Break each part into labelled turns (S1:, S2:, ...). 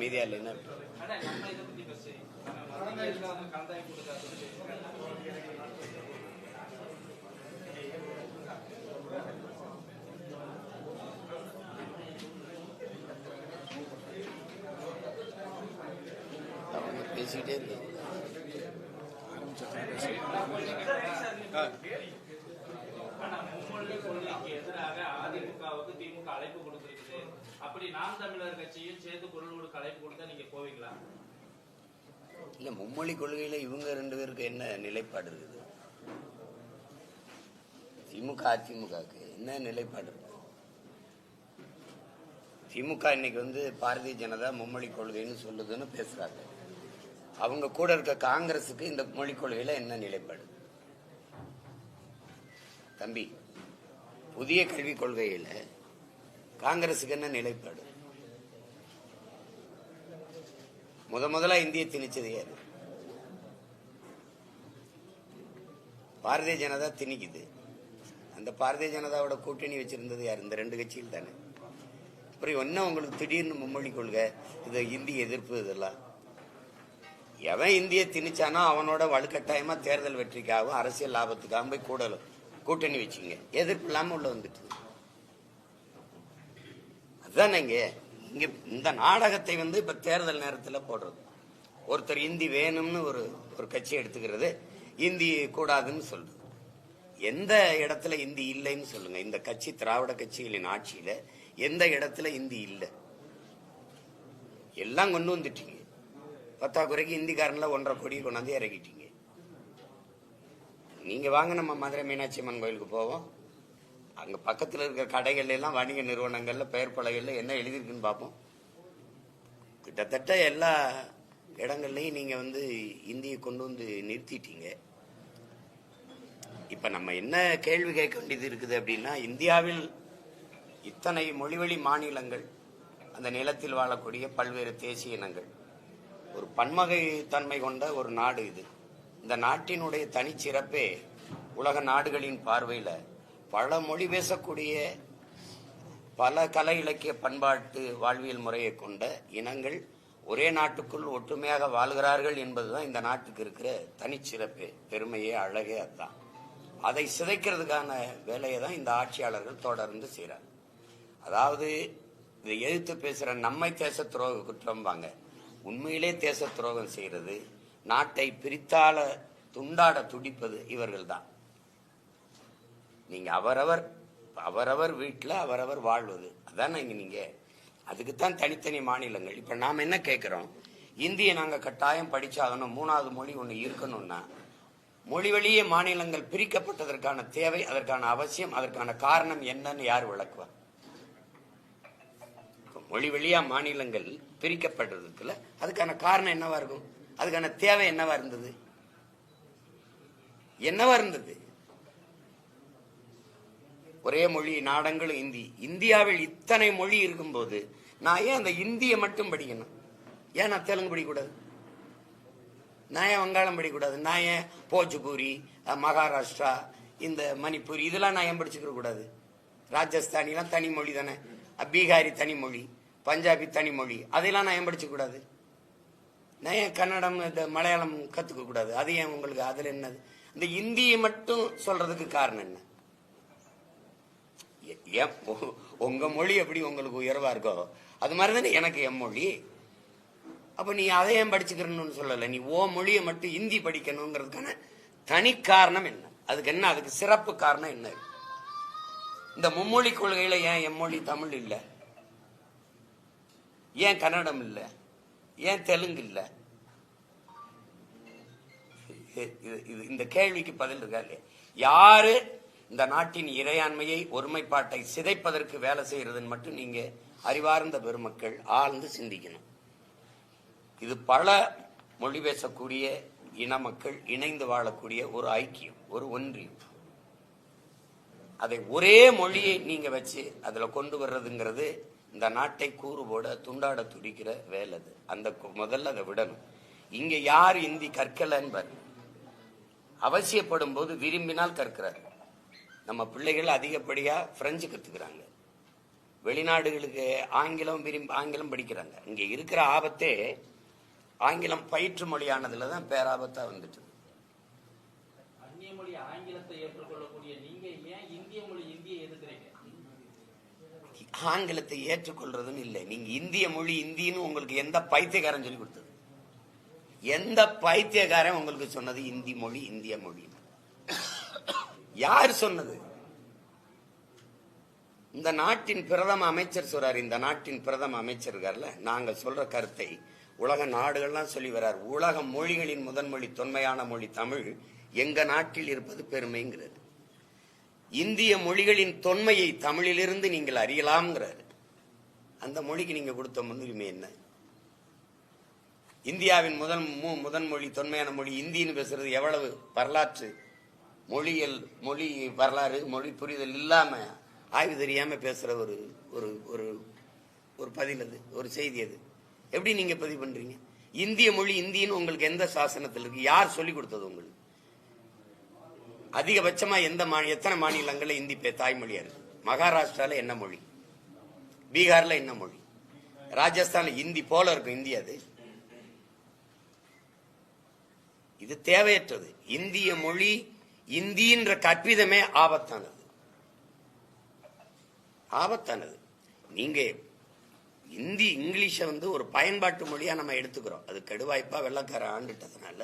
S1: அமைதியா இல்லைன்னா பேசிக்கிட்டே இருந்தோம்.
S2: எதிராக அதிமுகவுக்கு திமுக அழைப்பு கொடுத்திருக்குது. அப்படி நாம் தமிழர் கட்சியும் சேர்த்து குரல் கொடுக்க அழைப்பு கொடுத்தா நீங்க போவீங்களா?
S1: இல்ல, மும்மொழி கொள்கையில இவங்க 2 பேருக்கு என்ன நிலைப்பாடு இருக்குது? திமுக அதிமுகவுக்கு என்ன நிலைப்பாடு இருக்கு? திமுக இன்னைக்கு பாரதிய ஜனதா மும்மொழி கொள்கைன்னு சொல்லுதுன்னு பேசுறாங்க. அவங்க கூட இருக்க காங்கிரஸுக்கு இந்த மொழி கொள்கையில என்ன நிலைப்பாடு? தம்பி, புதிய கல்விக் கொள்கையில காங்கிரஸுக்கு என்ன நிலைப்பாடு? முதல்ல இந்திய திணிச்சது யாரு? பாரதிய ஜனதா திணிக்குது. அந்த பாரதிய ஜனதாவோட கூட்டணி வச்சிருந்தது யார்? இந்த 2 கட்சியில் தானே. அப்புறம் என்ன உங்களுக்கு திடீர்னு மும்மொழி கொள்கை, இது இந்திய எதிர்ப்பு? இதெல்லாம் எவன் இந்திய திணிச்சானோ அவனோட வலுக்கட்டாயமா தேர்தல் வெற்றிக்காகவும் அரசியல் லாபத்துக்காகவும் போய் கூட்டணி வச்சுங்க. எதிர்ப்பு இல்லாம உள்ள வந்துட்டு அதுதான் இங்க இந்த நாடகத்தை இப்ப தேர்தல் நேரத்தில் போடுறது. ஒருத்தர் இந்தி வேணும்னு ஒரு கட்சி எடுத்துக்கிறது, இந்தி கூடாதுன்னு சொல்றது. எந்த இடத்துல இந்தி இல்லைன்னு சொல்லுங்க. இந்த கட்சி திராவிட கட்சிகளின் ஆட்சியில எந்த இடத்துல இந்தி இல்லை? எல்லாம் கொண்டு வந்துட்டீங்க. பத்தாக்குறைக்கு இந்திக்காரன்ல 1.5 கோடி கொண்டாந்து இறக்கிட்டீங்க. நீங்க வாங்க, நம்ம மதுரை மீனாட்சி அம்மன் கோயிலுக்கு போவோம். அங்க பக்கத்தில் இருக்கிற கடைகள்ல எல்லாம் வணிக நிறுவனங்கள்ல பெயர் பலகைகள்ல என்ன எழுதியிருக்குன்னு பார்ப்போம். கிட்டத்தட்ட எல்லா இடங்கள்லையும் நீங்க இந்தியை கொண்டு வந்து நிறுத்திட்டீங்க. இப்ப நம்ம என்ன கேள்வி கேட்க வேண்டியது இருக்குது அப்படின்னா, இந்தியாவில் இத்தனை மொழிவழி மாநிலங்கள், அந்த நிலத்தில் வாழக்கூடிய பல்வேறு தேசிய இனங்கள், ஒரு பன்மகை தன்மை கொண்ட ஒரு நாடு இது. இந்த நாட்டினுடைய தனிச்சிறப்பே உலக நாடுகளின் பார்வையில பல மொழி பேசக்கூடிய, பல கலை இலக்கிய பண்பாட்டு வாழ்வியல் முறையை கொண்ட இனங்கள் ஒரே நாட்டுக்குள் ஒற்றுமையாக வாழ்கிறார்கள் என்பதுதான் இந்த நாட்டுக்கு இருக்கிற தனிச்சிறப்பே, பெருமையே, அழகே. அதுதான். அதை சிதைக்கிறதுக்கான வேலையை தான் இந்த ஆட்சியாளர்கள் தொடர்ந்து செய்யறாங்க. அதாவது இதை எதிர்த்து பேசுற நம்மை தேச துரோக குற்றம் வாங்க, உண்மையிலே தேச துரோகம் செய்யறது, நாட்டை பிரித்தால துண்டாட துடிப்பது இவர்கள் தான். நீங்க அவரவர் வீட்டில் அவரவர் வாழ்வது அதான் நீங்க அதுக்குத்தான் தனித்தனி மாநிலங்கள். இப்ப நாம என்ன கேட்கிறோம்? இந்திய நாங்க கட்டாயம் படிச்சாகணும், 3வது மொழி ஒண்ணு இருக்கணும்னா மொழி வழியே மாநிலங்கள் பிரிக்கப்பட்டதற்கான தேவை, அதற்கான அவசியம், அதற்கான காரணம் என்னன்னு யார் விளக்குவா? மொழி வழியா மாநிலங்கள் பிரிக்கப்பட்டதுக்குள்ள அதுக்கான காரணம் என்னவா இருக்கும்? அதுக்கான தேவை என்னவா இருந்தது? ஒரே மொழி, நாடங்களும் இந்தி. இந்தியாவில் இத்தனை மொழி இருக்கும்போது நான் ஏன் அந்த இந்தியை மட்டும் படிக்கணும்? ஏன் நான் தெலுங்கு படிக்கக்கூடாது? நான் ஏன் வங்காளம் படிக்கக்கூடாது? நான் ஏன் போஜ்பூரி, மகாராஷ்டிரா, இந்த மணிப்பூரி இதெல்லாம் நான் ஏன் படிச்சுக்க கூடாது? ராஜஸ்தானிலாம் தனி மொழி தானே, பீகாரி தனி மொழி, பஞ்சாபி தனி மொழி, அதெல்லாம் நான் ஏன் படிச்சுக்க கூடாது? நான் ஏன் கன்னடம், இந்த மலையாளம் கத்துக்க கூடாது? அது ஏன் உங்களுக்கு அதுல என்னது? இந்த இந்தியை மட்டும் சொல்றதுக்கு காரணம் என்ன? உங்க மொழி எப்படி உங்களுக்கு உயர்வா இருக்கோ அது மாதிரிதானே எனக்கு என் மொழி. அப்ப நீ அதை ஏன் படிச்சுக்கிறன்னு சொல்லல. நீ ஓ மொழியை மட்டும் இந்தி படிக்கணுங்கிறதுக்கான தனி காரணம் என்ன? அதுக்கு என்ன, அதுக்கு சிறப்பு காரணம் என்ன? இந்த மும்மொழி கொள்கையில ஏன் என் மொழி தமிழ் இல்ல? ஏன் கன்னடம் இல்ல? ஏன் தெலுங்கு இல்ல? இந்த கேள்விக்கு பதில் இருக்கா இல்லையா? யாரு இந்த நாட்டின் இறையாண்மையை, ஒருமைப்பாட்டை சிதைப்பதற்கு வேலை செய்யறதுன்னு மட்டும் நீங்க அறிவார்ந்த பெருமக்கள் ஆழ்ந்து சிந்திக்கணும். இது பல மொழி பேசக்கூடிய இன மக்கள் இணைந்து வாழக்கூடிய ஒரு ஐக்கியம், ஒரு ஒன்றியம். அதை ஒரே மொழியை நீங்க வச்சு அதுல கொண்டு வர்றதுங்கிறது இந்த நாட்டை கூறு போட துண்டாட துடிக்கிற வேலை. அந்த முதல்ல அதை விடணும். இங்க யார் இந்தி கற்கலன்னு அவசியப்படும் போது விரும்பினால் கற்கிறார். நம்ம பிள்ளைகள் அதிகப்படியா பிரெஞ்சு கத்துக்கிறாங்க. வெளிநாடுகளுக்கு ஆங்கிலம் படிக்கிறாங்க. இங்க இருக்கிற ஆபத்தே ஆங்கிலம் பயிற்று மொழியானதுல தான் பேராபத்தா வந்துட்டு.
S2: அந்நிய மொழி ஆங்கிலத்தை ஏற்றுக்கொள்ளக்கூடிய நீங்க ஏன் இந்திய மொழி இந்தியை எதிர்க்கிறீங்க?
S1: ஆங்கிலத்தை ஏற்றுக்கொள்றதுன்னு இல்லை. நீங்க இந்திய மொழி இந்தின்னு உங்களுக்கு எந்த பைத்தியக்காரன் சொல்லி கொடுத்தது? எந்த பைத்தியக்காரன் உங்களுக்கு சொன்னது இந்தி மொழி இந்திய மொழி? யார் சொன்னது? இந்த நாட்டின் பிரதம அமைச்சர் சொல்றாரு. இந்த நாட்டின் பிரதம அமைச்சர் இருக்கார்ல, நாங்க சொல்ற கருத்தை உலக நாடுகள்லாம் சொல்லி வர்றார். உலக மொழிகளின் முதன்மொழி தொன்மையான மொழி தமிழ் எங்க நாட்டில் இருப்பது பெருமைங்கிறது. இந்திய மொழிகளின் தொன்மையை தமிழிலிருந்து நீங்கள் அறியலாம்ங்கிறார். அந்த மொழிக்கு நீங்க கொடுத்த முன்னுரிமை என்ன? இந்தியாவின் முதன்மொழி தொன்மையான மொழி இந்தின்னு பேசுறது எவ்வளவு வரலாற்று மொழியல் மொழி வரலாறு மொழி புரிதல் இல்லாம ஆய்வு தெரியாம பேசுற ஒரு ஒரு ஒரு ஒரு பதில் அது, ஒரு செய்தி அது. எப்படி நீங்க பதிவு பண்றீங்க? இந்திய மொழி இந்தின்னு உங்களுக்கு எந்த சாசனத்தில் இருக்கு? யார் சொல்லி கொடுத்தது உங்களுக்கு? அதிகபட்சமா எத்தனை மாநிலங்கள்ல இந்தி தாய்மொழியா இருக்கு? மகாராஷ்டிரால என்ன மொழி? பீகார்ல என்ன மொழி? ராஜஸ்தான்ல இந்தி போல இருக்கும் இந்தியா. அது இது தேவையற்றது. இந்திய மொழி இந்தின்ற கற்பிதமே ஆபத்தானது. நீங்க இந்தி இங்கிலீஷ ஒரு பயன்பாட்டு மொழியா நம்ம எடுத்துக்கிறோம். அது கெடுவாய்ப்பா வெள்ளக்கார ஆண்டுட்டதுனால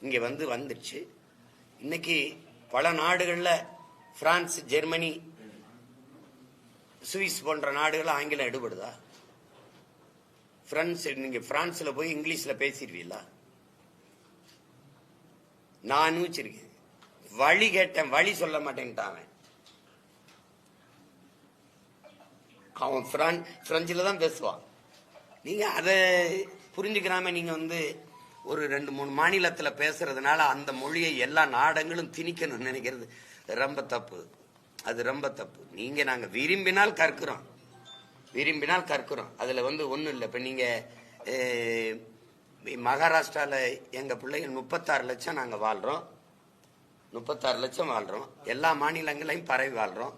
S1: இங்க வந்துடுச்சு. இன்னைக்கு பல நாடுகள்ல பிரான்ஸ், ஜெர்மனி, சுவிஸ் போன்ற நாடுகள் ஆங்கிலம் எடுபடுதா? நீங்க பிரான்ஸ்ல போய் இங்கிலீஷ்ல பேசிடுவீங்களா? நான் வச்சிருக்கேன். வழி கேட்டேன், வழி சொல்ல மாட்டேன்ட்டான். அவன் பிரெஞ்சில தான் பேசுவான். நீங்க அதை புரிஞ்சுக்கிறாம நீங்க ஒரு 2-3 மாநிலத்துல பேசுறதுனால அந்த மொழியை எல்லா நாடுகளும் திணிக்கணும்னு நினைக்கிறது ரொம்ப தப்பு. அது ரொம்ப தப்பு. நாங்க விரும்பினால் கற்கிறோம். அதுல ஒண்ணும் இல்லை. இப்ப நீங்க மகாராஷ்டிரால எங்க பிள்ளைகள் 36 லட்சம் நாங்க வாழ்றோம். 36 லட்சம் வாழ்றோம். எல்லா மாநிலங்களையும் பரவி வாழ்றோம்.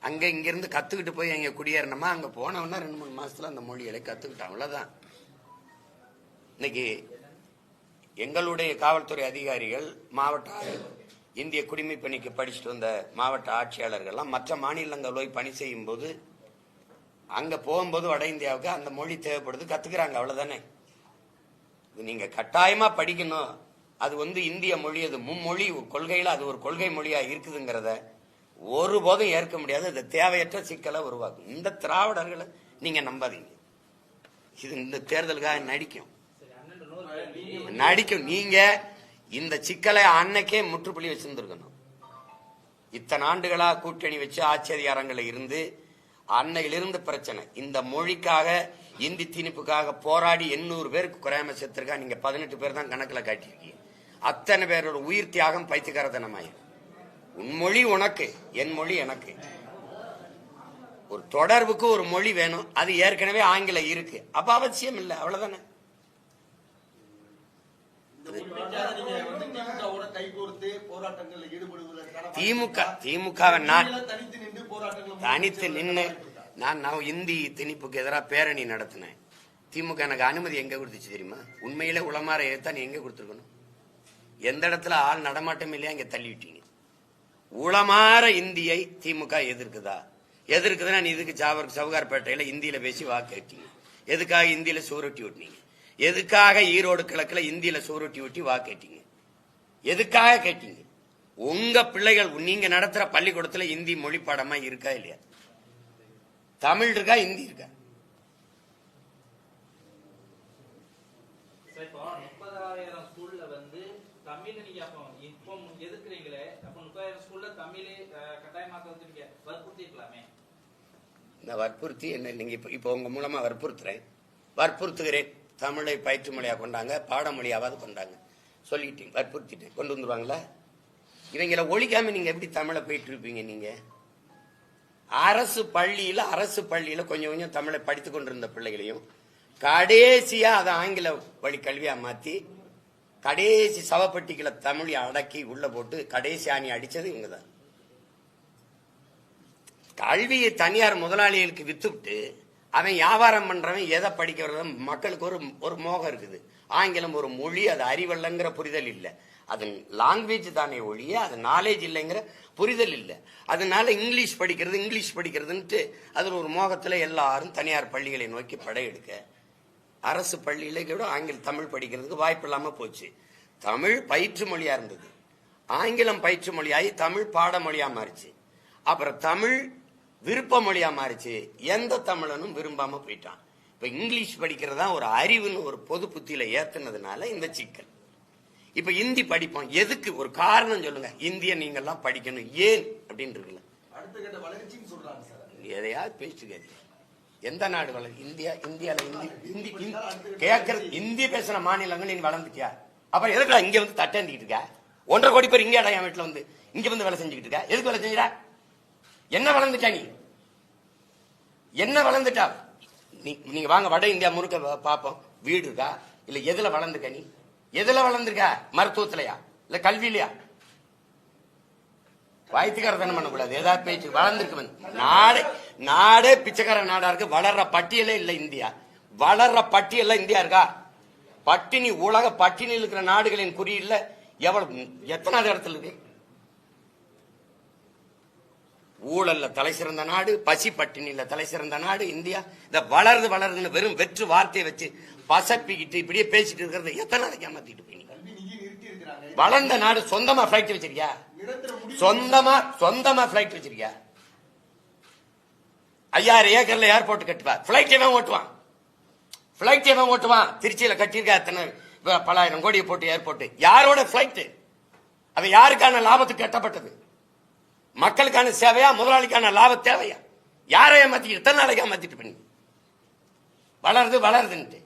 S1: அங்க இங்கிருந்து கத்துக்கிட்டு போய் அங்க குடியேறணுமா? அங்க போனவனா 2-3 மாசத்துல அந்த மொழிகளை கத்துக்கிட்டோம். அவ்வளவுதான். இன்னைக்கு எங்களுடைய காவல்துறை அதிகாரிகள், மாவட்ட இந்திய குடிமை பணிக்கு படிச்சுட்டு வந்த மாவட்ட ஆட்சியாளர்கள்லாம் மற்ற மாநிலங்கள் போய் பணி செய்யும் போது அங்க போகும்போது வட இந்தியாவுக்கு அந்த மொழி தேவைப்படுது, கத்துக்கிறாங்க. அவ்வளவுதானே. நீங்க கட்டாயமா படிக்கணும். அது இந்திய மொழி, அது மும்மொழி கொள்கையில அது ஒரு கொள்கை மொழியா இருக்குதுங்கிறத ஒருபோதும் ஏற்க முடியாது. அது தேவையற்ற சிக்கலை உருவாக்கும். இந்த திராவிடர்களை நீங்க நம்பாதீங்க. இது இந்த தேர்தலுக்காக நடிக்கும். நீங்க இந்த சிக்கலை அன்னைக்கே முற்றுப்புள்ளி வச்சிருந்திருக்கணும். இத்தனை ஆண்டுகளா கூட்டணி வச்சு ஆட்சி அதிகாரங்களை இருந்து அன்னையிலிருந்து பிரச்சனை. இந்த மொழிக்காக இந்தி திணிப்புக்காக போராடி 800 பேருக்கு குறையாம செத்துருக்கா. நீங்க 18 பேர் தான் கணக்குல காட்டியிருக்கீங்க. அத்தனை பேரோட உயிர் தியாகம் பைத்தியக்காரத்தனமாயிரும். உன் மொழி உனக்கு, என் மொழி எனக்கு. ஒரு தொடர்புக்கு ஒரு மொழி வேணும். அது ஏற்கனவே ஆங்கிலம் இருக்கு. அப்ப அவசியம் இல்லை. அவ்வளவுதானே. திமுக தனித்து நின்று நான் இந்தி திணிப்புக்கு எதிராக பேரணி நடத்தினேன். திமுக எனக்கு அனுமதி எங்க கொடுத்துச்சு தெரியுமா? உண்மையில உளமாற ஏத்தான் நீங்க கொடுத்துருக்கணும். எந்த இடத்துல ஆள் நடமாட்டம் இல்லையா இங்க தள்ளிவிட்டீங்க. உளமாற இந்தியை திமுக எதிர்க்குதுன்னா நீ இதுக்கு சவுகார்பேட்டையில இந்தியில பேசி வாக்கு கேட்டீங்க. எதுக்காக இந்தியில சூரட்டி ஓட்டினீங்க? எதுக்காக ஈரோடு கிழக்குல இந்தியில சூரட்டி ஓட்டி வாக்கு கேட்டீங்க? எதுக்காக கேட்டீங்க? உங்க பிள்ளைகள் நீங்க நடத்துற பள்ளிக்கூடத்துல இந்தி மொழி பாடமா இருக்கா இல்லையா? தமிழ் இருக்கா, இந்தி இருக்கா?
S2: இப்போ 30,000 ஸ்கூல்ல தமிழ் நீங்க இப்போ எதுக்குறீங்களே, அப்ப 30,000 ஸ்கூல்ல தமிழே கட்டாயமாக்க நீங்க வற்புறுத்திக்கலாமே.
S1: இந்த வற்புறுத்தி என்ன? நீங்க இப்போ உங்க மூலமா வற்புறுத்துகிறேன். தமிழை பயிற்று மொழியா கொண்டாங்க, பாடமொழியாவது கொண்டாங்க சொல்லிட்டீங்க. வற்புறுத்திட்டேன். கொண்டு வந்துருவாங்களா? இவங்களை ஒழிக்காம நீங்க எப்படி தமிழை போயிட்டு இருப்பீங்க? நீங்க அரசு பள்ளியில கொஞ்சம் கொஞ்சம் தமிழை படித்துக் கொண்டிருந்த பிள்ளைகளையும் கடைசியா அதை ஆங்கில வழி கல்வியா மாத்தி கடைசி சவப்பட்டிகளை தமிழை அடக்கி உள்ள போட்டு கடைசி ஆணி அடிச்சது இவங்கதான். கல்வியை தனியார் முதலாளிகளுக்கு வித்துவிட்டு அவன் வியாபாரம் பண்றவன் எதை படிக்க வர்றது மக்களுக்கு ஒரு மோகம் இருக்குது. ஆங்கிலம் ஒரு மொழி, அது அறிவல்லங்கிற புரிதல் இல்லை. அது லாங்குவேஜ் தானே ஒழிய அது நாலேஜ் இல்லைங்கிற புரிதல் இல்லை. அதனால இங்கிலீஷ் படிக்கிறதுன்ட்டு அதில் ஒரு மோகத்தில் எல்லாரும் தனியார் பள்ளிகளை நோக்கி படையெடுக்க அரசு பள்ளியில கூட தமிழ் படிக்கிறதுக்கு வாய்ப்பு இல்லாமல் போச்சு. தமிழ் பயிற்று மொழியா இருந்தது, ஆங்கிலம் பயிற்று மொழியாகி தமிழ் பாடமொழியா மாறிச்சு. அப்புறம் தமிழ் விருப்ப மொழியா மாறிச்சு. எந்த தமிழனும் விரும்பாம போயிட்டான். இப்ப இங்கிலீஷ் படிக்கிறதா ஒரு அறிவுன்னு ஒரு பொது புத்தியில ஏத்துனதுனால இந்த சிக்கல். இப்ப இந்தி படிப்போம், எதுக்கு? ஒரு காரணம் சொல்லுங்க. இந்திய நீங்க எல்லாம் படிக்கணும், ஏன் அப்படின்னு இருக்குல்ல. எதையாவது பேசிட்டு எந்த நாடு வளர்? இந்தியால இந்தி கேட்கறது இந்தி பேசுற மாநிலங்கள் நீ வளர்ந்துட்டியா? அப்புறம் எதுக்குடா இங்க வந்து தட்டேந்திக்கிட்டு இருக்க? 1.5 கோடி பேர் இங்க என் வீட்டுல வந்து இங்க வந்து வேலை செஞ்சுக்கிட்டு இருக்க. எதுக்கு வேலை செஞ்சுடா? என்ன வளர்ந்துட்டா? நீ என்ன வளர்ந்துட்டா? நீங்க வாங்க வட இந்தியா முழுக்க பாப்போம். வீடு இருக்கா? இல்ல எதுல வளர்ந்துக்க? நீ எதுல வளர்ந்துருக்க? மருத்துவத்திலயா இல்ல கல்வியிலயா? வாய்த்துக்காரத்தனம் பண்ணக்கூடாது. ஏதாவது பேச்சு வளர்ந்துருக்கு. நாடே பிச்சைக்கார நாடா இருக்கு. வளர்ற பட்டியலே இல்ல இந்தியா. வளர்ற பட்டியல்ல இந்தியா இருக்கா? பட்டினி, உலக பட்டினியில் இருக்கிற நாடுகளின் குறியீடுல எத்தனாவது இடத்துல இருக்கு? ஊழல்ல தலை சிறந்த நாடு, பசி பட்டினியில தலை சிறந்த நாடு இந்தியா. இந்த வளருதுன்னு வெறும் வெற்று வார்த்தையை வச்சு பசப்பிக்கிட்டு இப்படியே பேசிட்டு இருக்கிறது எத்தனை நாளைக்கு ஏமாத்திட்டு போய்? வளர்ந்த நாடு சொந்தமா பிளைட் வச்சிருக்கியா? சொந்தமா பிளைட் வச்சிருக்கியா? 5000 ஏக்கர்ல ஏர்போர்ட் கட்டுவா. பிளைட் எவன் ஓட்டுவான்? திருச்சியில கட்டியிருக்கா எத்தனை பல ஆயிரம் கோடியை போட்டு ஏர்போர்ட். யாரோட பிளைட்? அது யாருக்கான லாபத்துக்கு கட்டப்பட்டது? மக்களுக்கான சேவையா, முதலாளிக்கான லாப தேவையா? யாரை ஏமாத்திட்டு எத்தனை நாளைக்கு ஏமாத்திட்டு பண்ணி? வளருதுன்ட்டு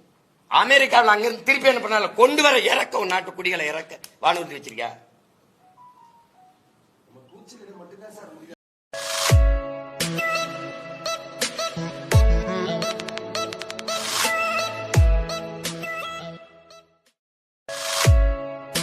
S1: அமெரிக்காவில் அங்கிருந்து திருப்பி என்ன பண்ணால கொண்டு வர இறக்க ஒரு நாட்டு குடிகளை இறக்க வானூர்தி வச்சிருக்கா?